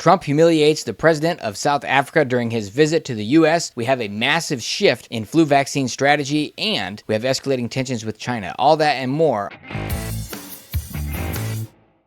Trump humiliates the president of South Africa during his visit to the U.S. We have a massive shift in flu vaccine strategy, and we have escalating tensions with China. All that and more.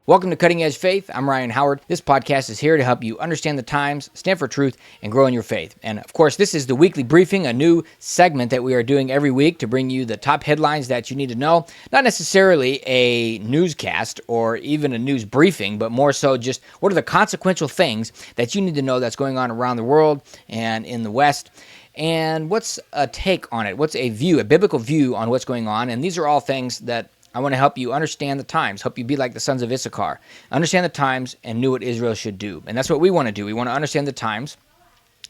Welcome to Cutting Edge Faith. I'm Ryan Howard. This podcast is here to help you understand the times, stand for truth, and grow in your faith. And of course, this is the weekly briefing, a new segment that we are doing every week to bring you the top headlines that you need to know. Not necessarily a newscast or even a news briefing, but more so just what are the consequential things that you need to know that's going on around the world and in the West. And what's a take on it? What's a view, a biblical view on what's going on? And these are all things that I want to help you understand the times, help you be like the sons of Issachar, understand the times and knew what Israel should do. And that's what we want to do. We want to understand the times,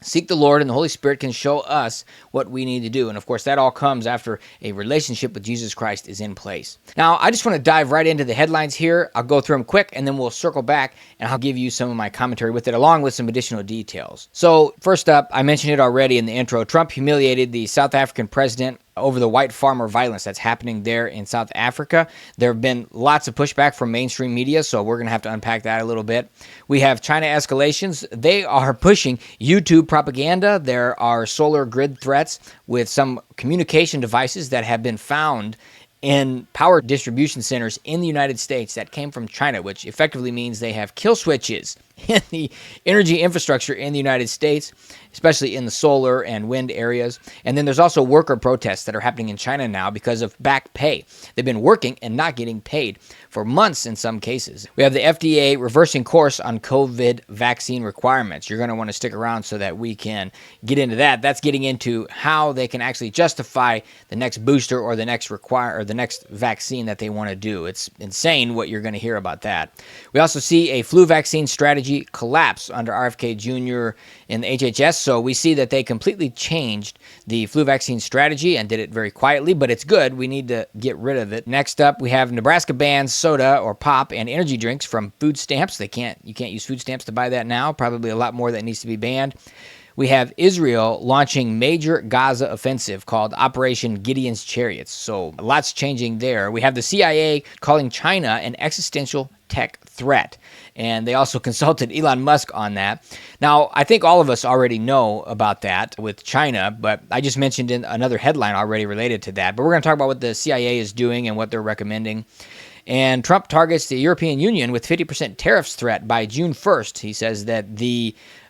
seek the Lord, and the Holy Spirit can show us what we need to do. And of course, that all comes after a relationship with Jesus Christ is in place. Now, I just want to dive right into the headlines here. I'll go through them quick, and then we'll circle back, and I'll give you some of my commentary with it, along with some additional details. So first up, I mentioned it already in the intro, Trump humiliated the South African president over the white farmer violence that's happening there in South Africa. There have been lots of pushback from mainstream media, so we're going to have to unpack that a little bit. We have China escalations. They are pushing YouTube propaganda. There are solar grid threats with some communication devices that have been found in power distribution centers in the United States that came from China, which effectively means they have kill switches in the energy infrastructure in the United States, especially in the solar and wind areas. And then there's also worker protests that are happening in China now because of back pay. They've been working and not getting paid for months in some cases. We have the FDA reversing course on COVID vaccine requirements. You're going to want to stick around so that we can get into that. That's getting into how they can actually justify the next booster or the next vaccine that they want to do. It's insane what you're going to hear about that. We also see a flu vaccine strategy collapse under RFK Jr. in the HHS. So we see that they completely changed the flu vaccine strategy and did it very quietly, but it's good. We need to get rid of it. Next up, we have Nebraska bans soda or pop and energy drinks from food stamps. You can't use food stamps to buy that now. Probably a lot more that needs to be banned. We have Israel launching major Gaza offensive called Operation Gideon's Chariots. So lots changing there. We have the CIA calling China an existential tech threat. And they also consulted Elon Musk on that. Now, I think all of us already know about that with China, but I just mentioned in another headline already related to that. But we're going to talk about what the CIA is doing and what they're recommending. And Trump targets the European Union with 50% tariffs threat by June 1st. He says that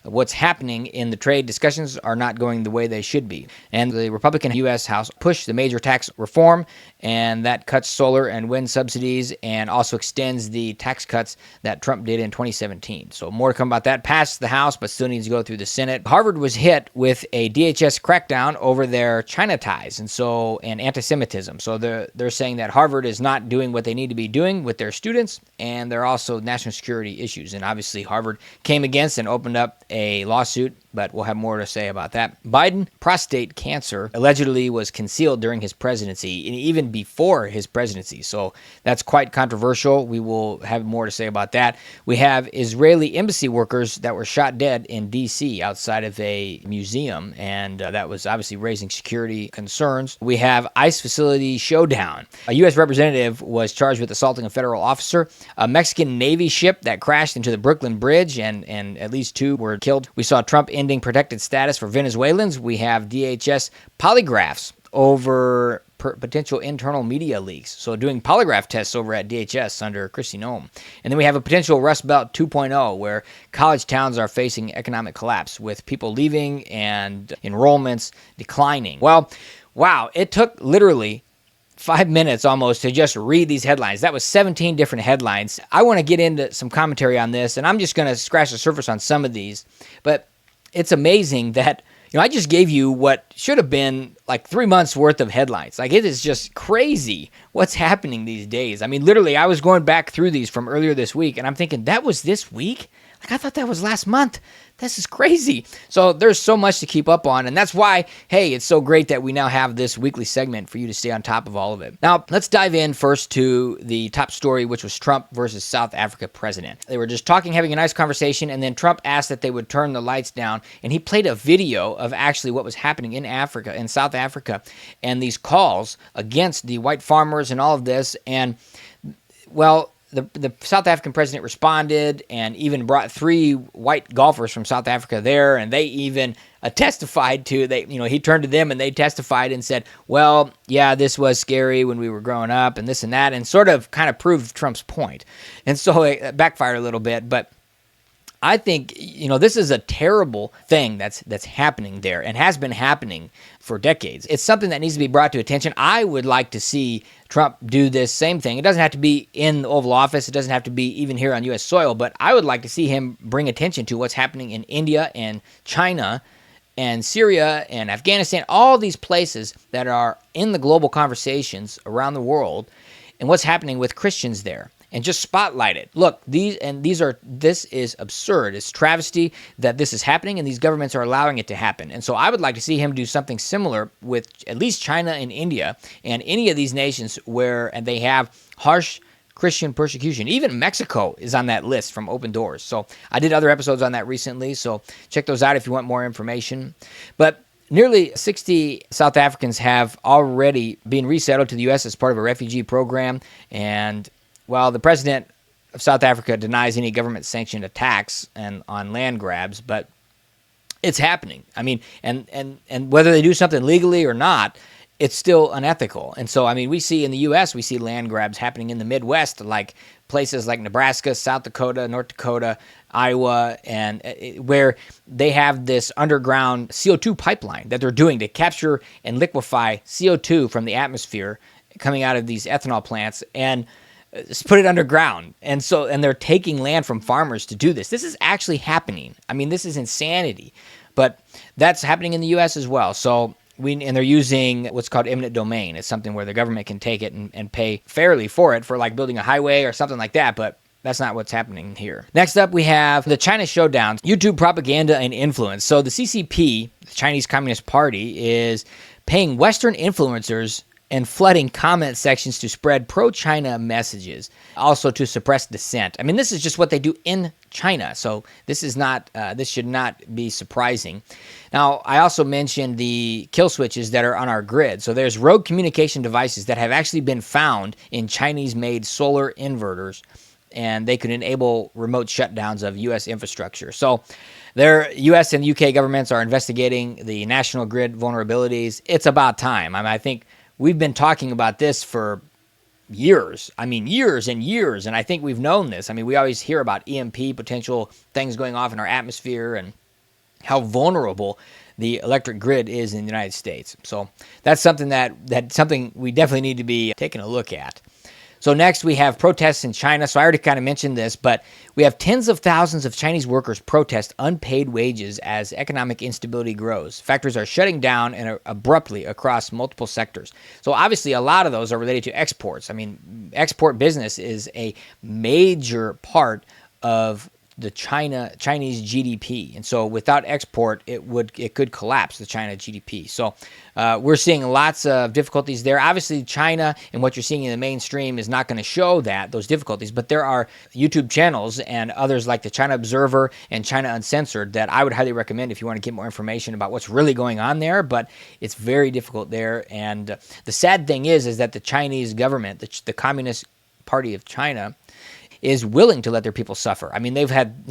what's happening in the trade discussions are not going the way they should be. And the Republican U.S. House pushed the major tax reform, and that cuts solar and wind subsidies and also extends the tax cuts that Trump did in 2017. So more to come about that. Passed the House, but still needs to go through the Senate. Harvard was hit with a DHS crackdown over their China ties and anti-Semitism. So they're saying that Harvard is not doing what they need to be doing with their students, and there are also national security issues. And obviously Harvard came against and opened up a lawsuit, but we'll have more to say about that. Biden, prostate cancer allegedly was concealed during his presidency and even before his presidency. So that's quite controversial. We will have more to say about that. We have Israeli embassy workers that were shot dead in D.C. outside of a museum, and that was obviously raising security concerns. We have ICE facility showdown. A U.S. representative was charged with assaulting a federal officer. A Mexican Navy ship that crashed into the Brooklyn Bridge, and at least 2 were killed. We saw Trump ending protected status for Venezuelans. We have DHS polygraphs over potential internal media leaks. So doing polygraph tests over at DHS under Kristi Noem. And then we have a potential Rust Belt 2.0 where college towns are facing economic collapse with people leaving and enrollments declining. Well, wow, it took literally 5 minutes almost to just read these headlines. That was 17 different headlines. I want to get into some commentary on this, and I'm just going to scratch the surface on some of these. But it's amazing that, I just gave you what should have been like 3 months worth of headlines. Like, it is just crazy what's happening these days. I mean, literally, I was going back through these from earlier this week, and I'm thinking, that was this week? Like, I thought that was last month. This is crazy. So there's so much to keep up on, and that's why, hey, it's so great that we now have this weekly segment for you to stay on top of all of it. Now, let's dive in first to the top story, which was Trump versus South Africa president. They were just talking, having a nice conversation, and then Trump asked that they would turn the lights down, and he played a video of actually what was happening in South Africa, and these calls against the white farmers and all of this, and, well, the South African president responded and even brought 3 white golfers from South Africa there, and they even testified to, he turned to them and they testified and said, well, yeah, this was scary when we were growing up and this and that, and sort of kind of proved Trump's point. And so it backfired a little bit, but I think, this is a terrible thing that's happening there and has been happening for decades. It's something that needs to be brought to attention. I would like to see Trump do this same thing. It doesn't have to be in the Oval Office. It doesn't have to be even here on U.S. soil, but I would like to see him bring attention to what's happening in India and China and Syria and Afghanistan, all these places that are in the global conversations around the world, and what's happening with Christians there. And just spotlight it. Look, this is absurd. It's travesty that this is happening, and these governments are allowing it to happen. And so I would like to see him do something similar with at least China and India and any of these nations where they have harsh Christian persecution. Even Mexico is on that list from Open Doors. So I did other episodes on that recently, so check those out if you want more information. But nearly 60 South Africans have already been resettled to the U.S. as part of a refugee program, and well, the president of South Africa denies any government-sanctioned attacks on land grabs, but it's happening. I mean, and whether they do something legally or not, it's still unethical. And so, we see in the U.S., we see land grabs happening in the Midwest, like places like Nebraska, South Dakota, North Dakota, Iowa, and where they have this underground CO2 pipeline that they're doing to capture and liquefy CO2 from the atmosphere coming out of these ethanol plants and put it underground. And they're taking land from farmers to do this. This is actually happening. This is insanity. But that's happening in the U.S. as well. So they're using what's called eminent domain. It's something where the government can take it and pay fairly for it, for like building a highway or something like that. But that's not what's happening here. Next up, we have the China showdown, YouTube propaganda and influence. So the CCP, the Chinese Communist Party, is paying Western influencers and flooding comment sections to spread pro-China messages, also to suppress dissent. This is just what they do in China, so this should not be surprising. Now, I also mentioned the kill switches that are on our grid. So there's rogue communication devices that have actually been found in Chinese-made solar inverters, and they could enable remote shutdowns of U.S. infrastructure. So their U.S. and U.K. governments are investigating the national grid vulnerabilities. It's about time. I think we've been talking about this for years. Years and years. And I think we've known this. We always hear about EMP, potential things going off in our atmosphere, and how vulnerable the electric grid is in the United States. So that's something that's something we definitely need to be taking a look at. So next we have protests in China. So I already kind of mentioned this, but we have tens of thousands of Chinese workers protest unpaid wages as economic instability grows. Factories are shutting down and abruptly across multiple sectors. So obviously a lot of those are related to exports. Export business is a major part of the Chinese GDP, and so without export, it could collapse the China GDP. So we're seeing lots of difficulties there. Obviously, China and what you're seeing in the mainstream is not going to show those difficulties, but there are YouTube channels and others like the China Observer and China Uncensored that I would highly recommend if you want to get more information about what's really going on there. But it's very difficult there, and the sad thing is that the Chinese government, the Communist Party of China, is willing to let their people suffer. They've had,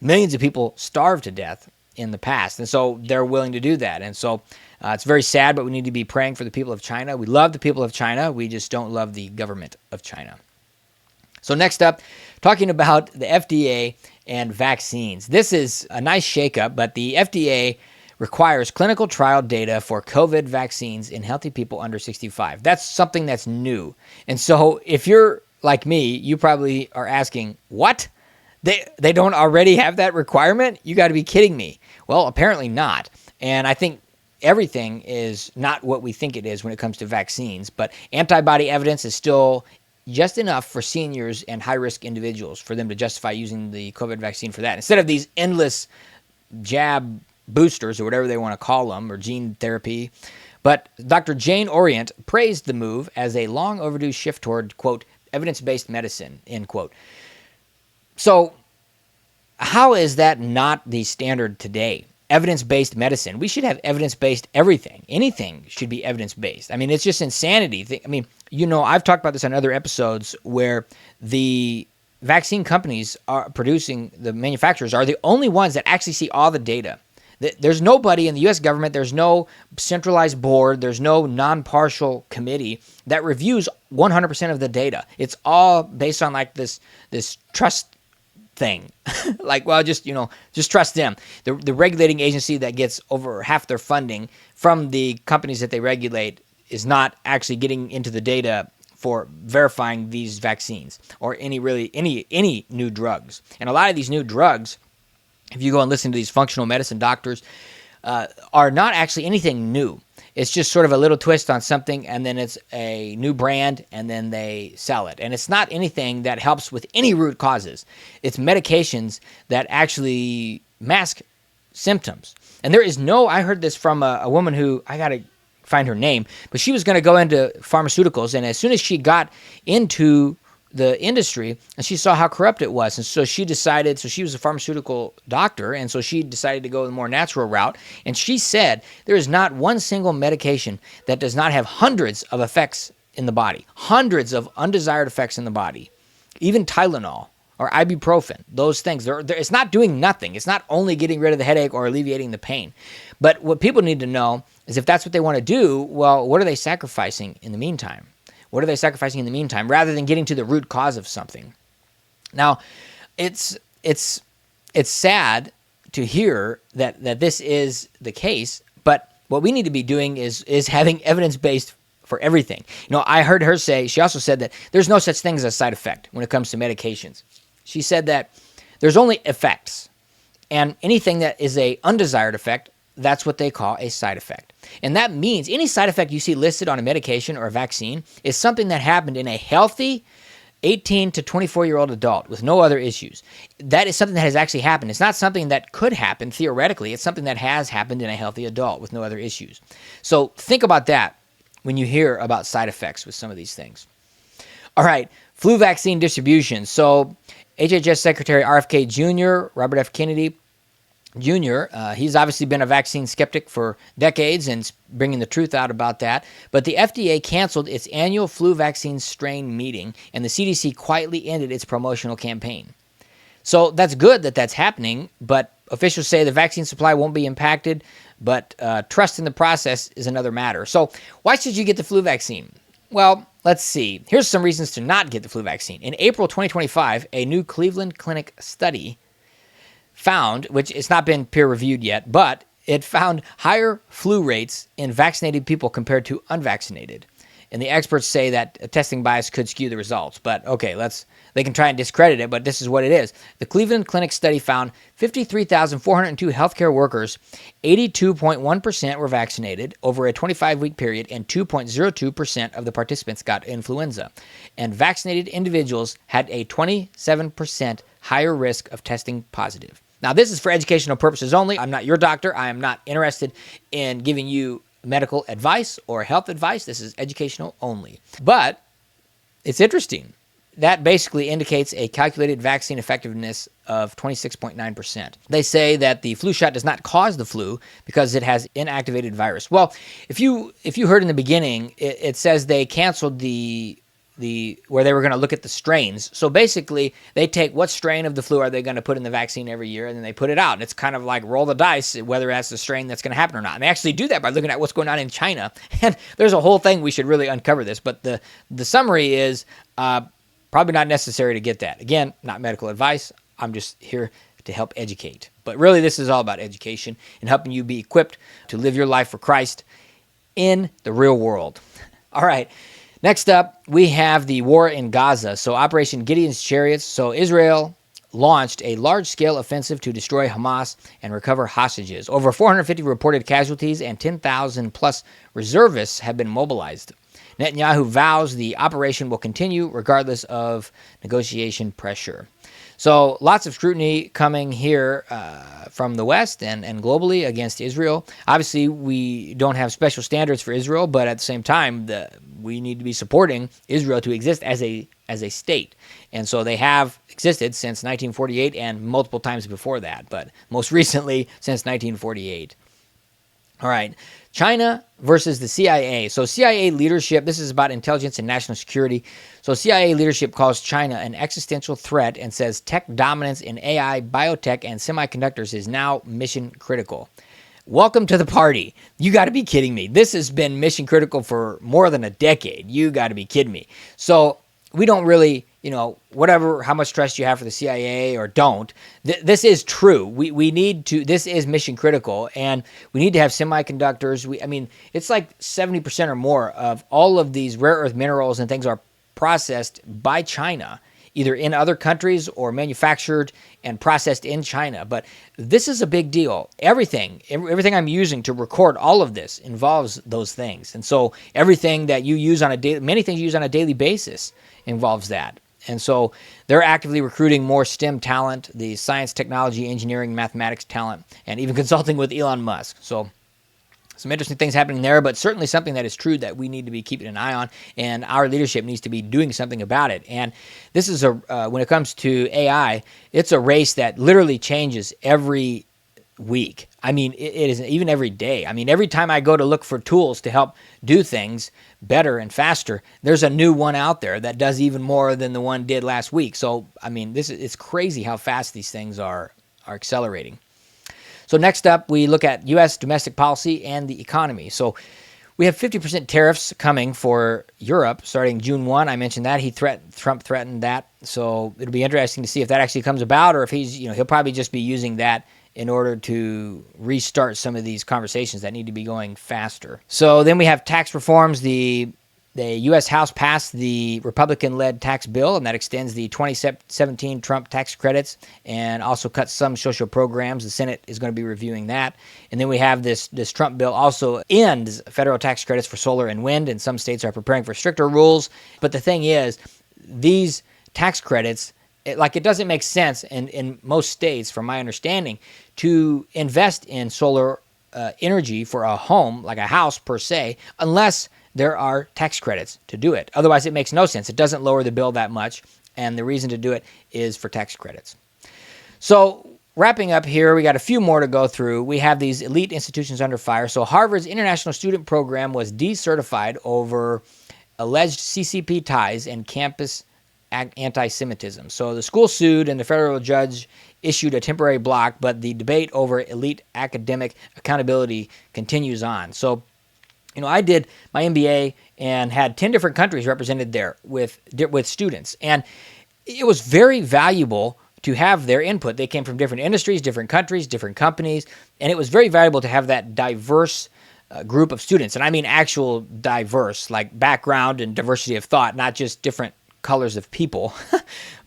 millions of people starve to death in the past, and so they're willing to do that. And so it's very sad, but we need to be praying for the people of China. We love the people of China. We just don't love the government of China. So next up, talking about the FDA and vaccines. This is a nice shakeup, but the FDA requires clinical trial data for COVID vaccines in healthy people under 65. That's something that's new. And so if you're like me, you probably are asking, what? They don't already have that requirement? You got to be kidding me. Well, apparently not. And I think everything is not what we think it is when it comes to vaccines, but antibody evidence is still just enough for seniors and high-risk individuals for them to justify using the COVID vaccine for that, instead of these endless jab boosters or whatever they want to call them, or gene therapy. But Dr. Jane Orient praised the move as a long overdue shift toward, quote, evidence-based medicine, end quote. So how is that not the standard today? Evidence-based medicine. We should have evidence-based everything. Anything should be evidence-based. It's just insanity. I've talked about this on other episodes where the vaccine companies are producing, the manufacturers are the only ones that actually see all the data. There's nobody in the U.S. government, there's no centralized board, there's no non-partial committee that reviews 100% of the data. It's all based on like this trust thing. Like, well, just trust them. The regulating agency that gets over half their funding from the companies that they regulate is not actually getting into the data for verifying these vaccines or any new drugs. And a lot of these new drugs, if you go and listen to these functional medicine doctors, are not actually anything new. It's just sort of a little twist on something, and then it's a new brand, and then they sell it. And it's not anything that helps with any root causes. It's medications that actually mask symptoms. And there is I heard this from a woman who, I got to find her name, but she was going to go into pharmaceuticals, and as soon as she got into the industry and she saw how corrupt it was, and so she was a pharmaceutical doctor, and so she decided to go the more natural route, and she said there is not one single medication that does not have hundreds of effects in the body, hundreds of undesired effects in the body, even Tylenol or ibuprofen, those things. It's not doing nothing. It's not only getting rid of the headache or alleviating the pain. But what people need to know is if that's what they want to do, well, what are they sacrificing in the meantime? What are they sacrificing in the meantime rather than getting to the root cause of something? Now, it's sad to hear that this is the case, but what we need to be doing is having evidence-based for everything. I heard her say, she also said that there's no such thing as a side effect when it comes to medications. She said that there's only effects, and anything that is a undesired effect, that's what they call a side effect. And that means any side effect you see listed on a medication or a vaccine is something that happened in a healthy 18 to 24-year-old adult with no other issues. That is something that has actually happened. It's not something that could happen theoretically. It's something that has happened in a healthy adult with no other issues. So think about that when you hear about side effects with some of these things. All right, flu vaccine distribution. So HHS Secretary RFK Jr., Robert F. Kennedy Jr., he's obviously been a vaccine skeptic for decades and bringing the truth out about that. But the FDA canceled its annual flu vaccine strain meeting, and the CDC quietly ended its promotional campaign. So that's good that that's happening, but officials say the vaccine supply won't be impacted, but trust in the process is another matter. So why should you get the flu vaccine? Well, let's see. Here's some reasons to not get the flu vaccine. In April 2025, a new Cleveland Clinic study found, which it's not been peer-reviewed yet, but it found higher flu rates in vaccinated people compared to unvaccinated. And the experts say that testing bias could skew the results. But okay, they can try and discredit it, but this is what it is. The Cleveland Clinic study found 53,402 healthcare workers, 82.1% were vaccinated over a 25-week period, and 2.02% of the participants got influenza. And vaccinated individuals had a 27% higher risk of testing positive. Now, this is for educational purposes only. I'm not your doctor. I am not interested in giving you medical advice or health advice. This is educational only. But it's interesting. That basically indicates a calculated vaccine effectiveness of 26.9%. They say that the flu shot does not cause the flu because it has inactivated virus. Well, if you heard in the beginning, it says they canceled the where they were going to look at the strains. So basically, they take what strain of the flu are they going to put in the vaccine every year, and then they put it out. And it's kind of like roll the dice whether that's the strain that's going to happen or not. And they actually do that by looking at what's going on in China. And there's a whole thing we should really uncover this. But the summary is probably not necessary to get that. Again, not medical advice. I'm just here to help educate. But really, this is all about education and helping you be equipped to live your life for Christ in the real world. All right. Next up, we have the war in Gaza. So Operation Gideon's Chariots. So Israel launched a large-scale offensive to destroy Hamas and recover hostages. Over 450 reported casualties and 10,000-plus reservists have been mobilized. Netanyahu vows the operation will continue regardless of negotiation pressure. So lots of scrutiny coming here from the West and globally against Israel. Obviously, we don't have special standards for Israel, but at the same time, we need to be supporting Israel to exist as a state. And so they have existed since 1948 and multiple times before that, but most recently since 1948. All right. China versus the CIA. So CIA leadership, this is about intelligence and national security. So CIA leadership calls China an existential threat and says tech dominance in AI, biotech, and semiconductors is now mission critical. Welcome to the party. You got to be kidding me. This has been mission critical for more than a decade. You got to be kidding me. So we don't really, whatever, how much trust you have for the CIA or don't, this is true. We need to, this is mission critical, and we need to have semiconductors. It's like 70% or more of all of these rare earth minerals and things are processed by China, either in other countries or manufactured and processed in China. But this is a big deal. Everything I'm using to record all of this involves those things. And so everything that you use many things you use on a daily basis involves that. And so they're actively recruiting more STEM talent, the science, technology, engineering, mathematics talent, and even consulting with Elon Musk. So some interesting things happening there, but certainly something that is true that we need to be keeping an eye on, and our leadership needs to be doing something about it. And this is when it comes to AI, it's a race that literally changes every week. It is even every day. Every time I go to look for tools to help do things better and faster, there's a new one out there that does even more than the one did last week. So, it's crazy how fast these things are accelerating. So next up, we look at U.S. domestic policy and the economy. So we have 50% tariffs coming for Europe starting June 1. I mentioned that. Trump threatened that. So it'll be interesting to see if that actually comes about, or if he'll probably just be using that in order to restart some of these conversations that need to be going faster. So then we have tax reforms. The U.S. House passed the Republican-led tax bill, and that extends the 2017 Trump tax credits and also cuts some social programs. The Senate is going to be reviewing that. And then we have this Trump bill also ends federal tax credits for solar and wind, and some states are preparing for stricter rules. But the thing is, these tax credits, it doesn't make sense in most states, from my understanding, to invest in solar energy for a home, like a house per se, unless there are tax credits to do it. Otherwise, it makes no sense. It doesn't lower the bill that much, and the reason to do it is for tax credits. So wrapping up here, we got a few more to go through. We have these elite institutions under fire. So Harvard's international student program was decertified over alleged CCP ties and campus anti-Semitism. So the school sued, and the federal judge issued a temporary block, but the debate over elite academic accountability continues on. So I did my MBA and had 10 different countries represented there with students. And it was very valuable to have their input. They came from different industries, different countries, different companies. And it was very valuable to have that diverse group of students. And I mean actual diverse, like background and diversity of thought, not just different colors of people.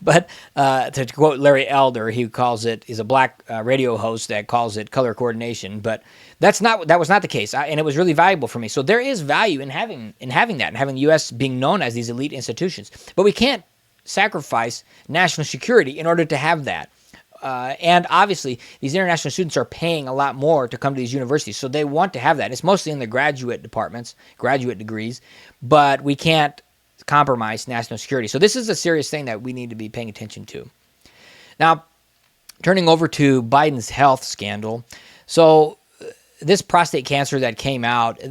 But to quote Larry Elder, he's a black radio host that calls it color coordination. But that was not the case, and it was really valuable for me. So there is value in having that, and having the U.S. being known as these elite institutions. But we can't sacrifice national security in order to have that. And obviously, these international students are paying a lot more to come to these universities, so they want to have that. It's mostly in the graduate departments, graduate degrees, but we can't compromise national security. So this is a serious thing that we need to be paying attention to. Now, turning over to Biden's health scandal. So this prostate cancer that came out,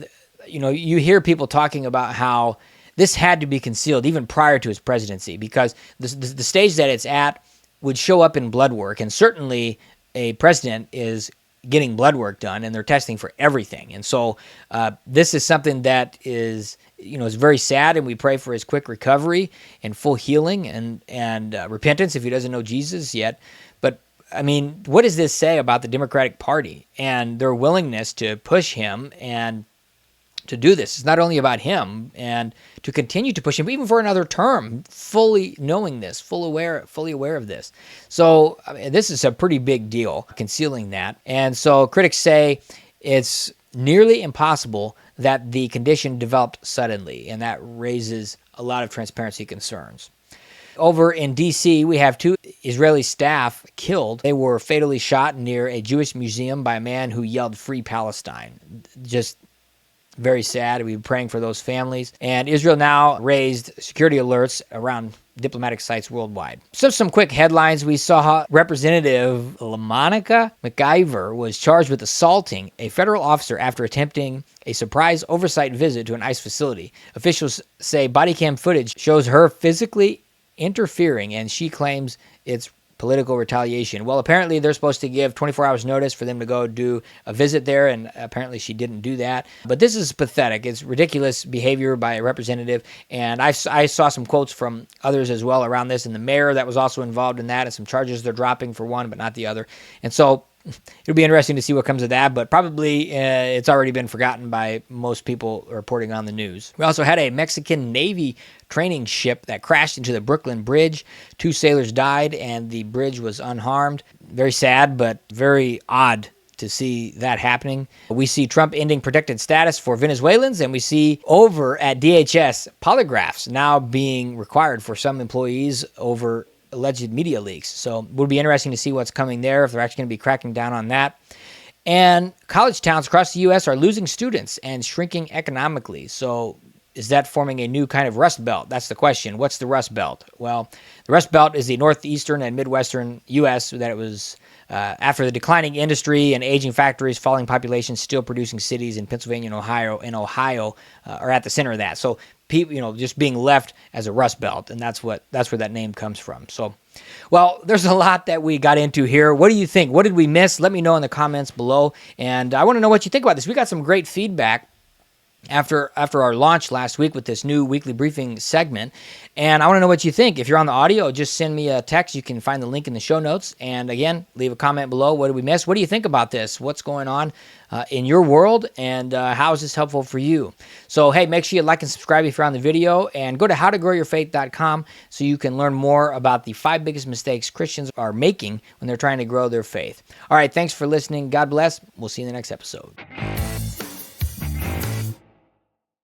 you hear people talking about how this had to be concealed even prior to his presidency, because the stage that it's at would show up in blood work, and certainly a president is getting blood work done, and they're testing for everything. And so this is something that is very sad, and we pray for his quick recovery and full healing and repentance if he doesn't know Jesus yet. But what does this say about the Democratic Party and their willingness to push him and to do this? It's not only about him, and to continue to push him even for another term, fully knowing this, fully aware of this. So this is a pretty big deal, concealing that. And so critics say it's nearly impossible that the condition developed suddenly, and that raises a lot of transparency concerns. Over in D.C., we have 2 Israeli staff killed. They were fatally shot near a Jewish museum by a man who yelled "Free Palestine." Just very sad. We've been praying for those families. And Israel now raised security alerts around diplomatic sites worldwide. So some quick headlines. We saw Representative LaMonica McIver was charged with assaulting a federal officer after attempting a surprise oversight visit to an ICE facility. Officials say body cam footage shows her physically interfering, and she claims it's political retaliation. Well, apparently they're supposed to give 24 hours notice for them to go do a visit there, and apparently she didn't do that. But this is pathetic. It's ridiculous behavior by a representative, and I saw some quotes from others as well around this, and the mayor that was also involved in that, and some charges they're dropping for one, but not the other. And so it'll be interesting to see what comes of that, but probably it's already been forgotten by most people reporting on the news. We also had a Mexican Navy training ship that crashed into the Brooklyn Bridge. 2 sailors died, and the bridge was unharmed. Very sad, but very odd to see that happening. We see Trump ending protected status for Venezuelans, and we see over at DHS polygraphs now being required for some employees over alleged media leaks. So it would be interesting to see what's coming there, if they're actually going to be cracking down on that. And college towns across the U.S. are losing students and shrinking economically. So is that forming a new kind of Rust Belt? That's the question. What's the Rust Belt? Well, the Rust Belt is the northeastern and midwestern U.S. that it was after the declining industry and aging factories, falling populations, still producing cities in Pennsylvania and Ohio are at the center of that. So people, just being left as a Rust Belt, and that's where that name comes from. So, well, there's a lot that we got into here. What do you think? What did we miss? Let me know in the comments below, and I want to know what you think about this. We got some great feedback after our launch last week with this new weekly briefing segment, and I want to know what you think. If you're on the audio, just send me a text. You can find the link in the show notes, and again, leave a comment below. What did we miss? What do you think about this? What's going on in your world, and how is this helpful for you? So hey, make sure you like and subscribe if you're on the video, and go to howtogrowyourfaith.com so you can learn more about the 5 biggest mistakes Christians are making when they're trying to grow their faith. All right, thanks for listening. God bless. We'll see you in the next episode.